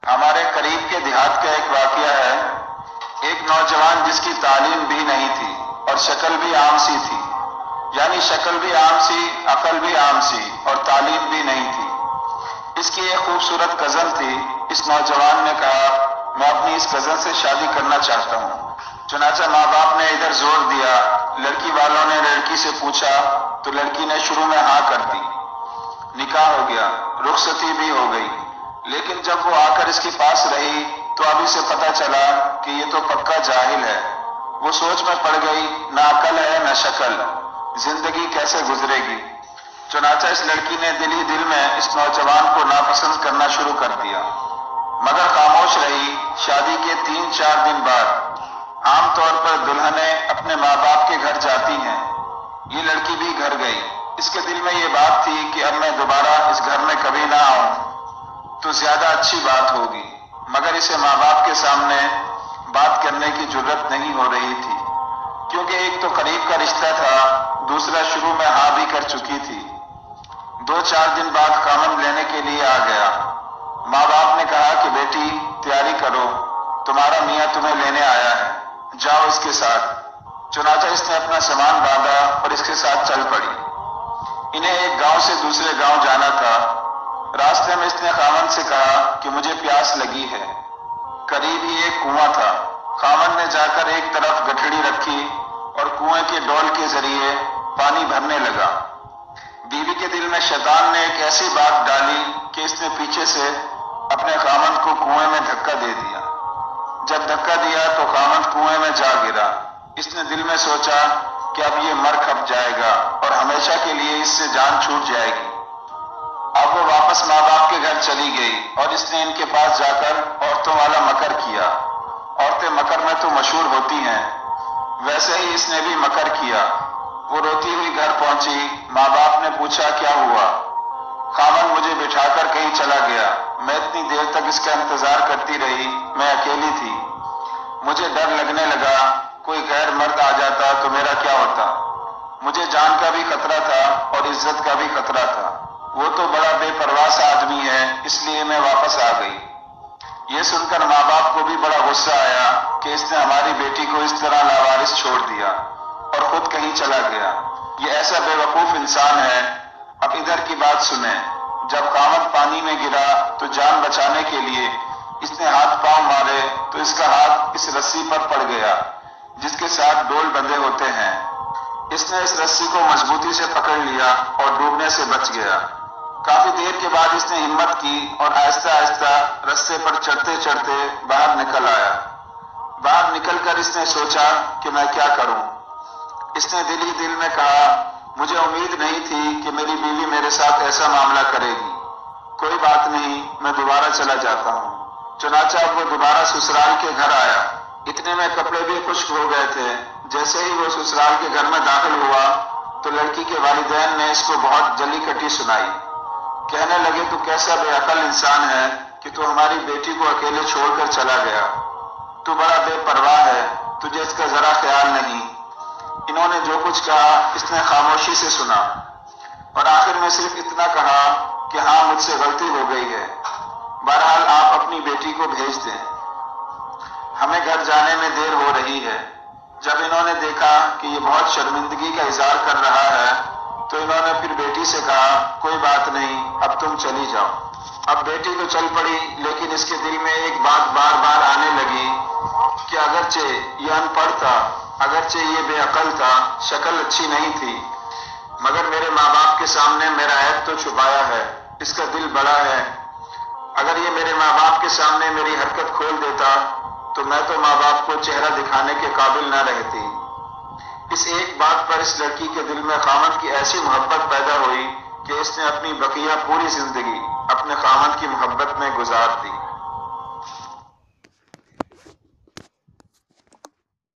ہمارے قریب کے دیہات کا ایک واقعہ ہے۔ ایک نوجوان جس کی تعلیم بھی نہیں تھی اور شکل بھی عام سی تھی، یعنی شکل بھی عام سی، عقل بھی عام سی اور تعلیم بھی نہیں تھی۔ اس کی ایک خوبصورت کزن تھی۔ اس نوجوان نے کہا میں اپنی اس کزن سے شادی کرنا چاہتا ہوں۔ چنانچہ ماں باپ نے ادھر زور دیا، لڑکی والوں نے لڑکی سے پوچھا تو لڑکی نے شروع میں ہاں کر دی۔ نکاح ہو گیا، رخصتی بھی ہو گئی، لیکن جب وہ آ کر اس کے پاس رہی تو اب اسے پتہ چلا کہ یہ تو پکا جاہل ہے۔ وہ سوچ میں پڑ گئی، نہ عقل ہے نہ شکل، زندگی کیسے گزرے گی۔ چنانچہ اس لڑکی نے دل ہی دل میں اس نوجوان کو ناپسند کرنا شروع کر دیا، مگر خاموش رہی۔ شادی کے 3-4 دن بعد عام طور پر دلہنیں اپنے ماں باپ کے گھر جاتی ہیں، یہ لڑکی بھی گھر گئی۔ اس کے دل میں یہ بات تھی کہ اب میں دوبارہ اس گھر میں کبھی نہ آؤں تو زیادہ اچھی بات ہوگی، مگر اسے ماں باپ کے سامنے بات کرنے کی جرت نہیں ہو رہی تھی، کیونکہ ایک تو قریب کا رشتہ تھا، دوسرا شروع میں ہاں بھی کر چکی تھی۔ 2-4 دن بعد خامند لینے کے لیے آ گیا۔ ماں باپ نے کہا کہ بیٹی تیاری کرو، تمہارا میاں تمہیں لینے آیا ہے، جاؤ اس کے ساتھ۔ چنانچہ اس نے اپنا سامان باندھا اور اس کے ساتھ چل پڑی۔ انہیں ایک گاؤں سے دوسرے گاؤں جانا تھا۔ راستے میں اس نے خامند سے کہا کہ مجھے پیاس لگی ہے۔ قریب ہی ایک کنواں تھا۔ خامند نے جا کر ایک طرف گٹھڑی رکھی اور کنویں کے ڈول کے ذریعے پانی بھرنے لگا۔ بیوی کے دل میں شیطان نے ایک ایسی بات ڈالی کہ اس نے پیچھے سے اپنے خامند کو کنویں میں دھکا دے دیا۔ جب دھکا دیا تو خامند کنویں میں جا گرا۔ اس نے دل میں سوچا کہ اب یہ مر کھپ جائے گا اور ہمیشہ کے لیے اس سے جان چھوٹ جائے گی۔ اب وہ واپس ماں باپ کے گھر چلی گئی اور اس نے ان کے پاس جا کر عورتوں والا مکر کیا۔ عورتیں مکر میں تو مشہور ہوتی ہیں، ویسے ہی اس نے بھی مکر کیا۔ وہ روتی ہوئی گھر پہنچی۔ ماں باپ نے پوچھا کیا ہوا؟ خامند مجھے بٹھا کر کہیں چلا گیا، میں اتنی دیر تک اس کا انتظار کرتی رہی، میں اکیلی تھی، مجھے ڈر لگنے لگا کوئی غیر مرد آ جاتا تو میرا کیا ہوتا۔ مجھے جان کا بھی خطرہ تھا اور عزت کا بھی خطرہ تھا، وہ تو بڑا بے پرواہ آدمی ہے، اس لیے میں واپس آ گئی۔ یہ سن کر ماں باپ کو بھی بڑا غصہ آیا کہ اس نے ہماری بیٹی کو اس طرح لاوارث چھوڑ دیا اور خود کہیں چلا گیا، یہ ایسا بے وقوف انسان ہے۔ اب ادھر کی بات سنیں۔ جب خامند پانی میں گرا تو جان بچانے کے لیے اس نے ہاتھ پاؤں مارے تو اس کا ہاتھ اس رسی پر پڑ گیا جس کے ساتھ ڈول بندھے ہوتے ہیں۔ اس نے اس رسی کو مضبوطی سے پکڑ لیا اور ڈوبنے سے بچ گیا۔ کافی دیر کے بعد اس نے ہمت کی اور آہستہ آہستہ رستے پر چڑھتے چڑھتے باہر نکل آیا۔ باہر نکل کر اس نے سوچا کہ میں کیا کروں۔ اس نے دل ہی دل میں کہا مجھے امید نہیں تھی کہ میری بیوی میرے ساتھ ایسا معاملہ کرے گی، کوئی بات نہیں، میں دوبارہ چلا جاتا ہوں۔ چنانچہ اب وہ دوبارہ سسرال کے گھر آیا۔ اتنے میں کپڑے بھی خشک ہو گئے تھے۔ جیسے ہی وہ سسرال کے گھر میں داخل ہوا تو لڑکی کے والدین نے اس کو بہت جلی کٹی سنائی۔ کہنے لگے تو کیسا بے عقل انسان ہے کہ تو ہماری بیٹی کو اکیلے چھوڑ کر چلا گیا، تو بڑا بے پرواہ ہے، تجھے اس کا ذرا خیال نہیں۔ انہوں نے جو کچھ کہا اس نے خاموشی سے سنا اور آخر میں صرف اتنا کہا کہ ہاں مجھ سے غلطی ہو گئی ہے، بہرحال آپ اپنی بیٹی کو بھیج دیں، ہمیں گھر جانے میں دیر ہو رہی ہے۔ جب انہوں نے دیکھا کہ یہ بہت شرمندگی کا اظہار کر رہا ہے تو انہوں نے پھر بیٹی سے کہا کوئی بات نہیں، اب تم چلی جاؤ۔ اب بیٹی تو چل پڑی، لیکن اس کے دل میں ایک بات بار بار آنے لگی کہ اگرچہ یہ ان پڑھ تھا، اگرچہ یہ بے عقل تھا، شکل اچھی نہیں تھی، مگر میرے ماں باپ کے سامنے میرا عیب تو چھپایا ہے، اس کا دل بڑا ہے۔ اگر یہ میرے ماں باپ کے سامنے میری حرکت کھول دیتا تو میں تو ماں باپ کو چہرہ دکھانے کے قابل نہ رہتی۔ اس ایک بات پر اس لڑکی کے دل میں خامند کی ایسی محبت پیدا ہوئی کہ اس نے اپنی بقیہ پوری زندگی اپنے خامند کی محبت میں گزار دی۔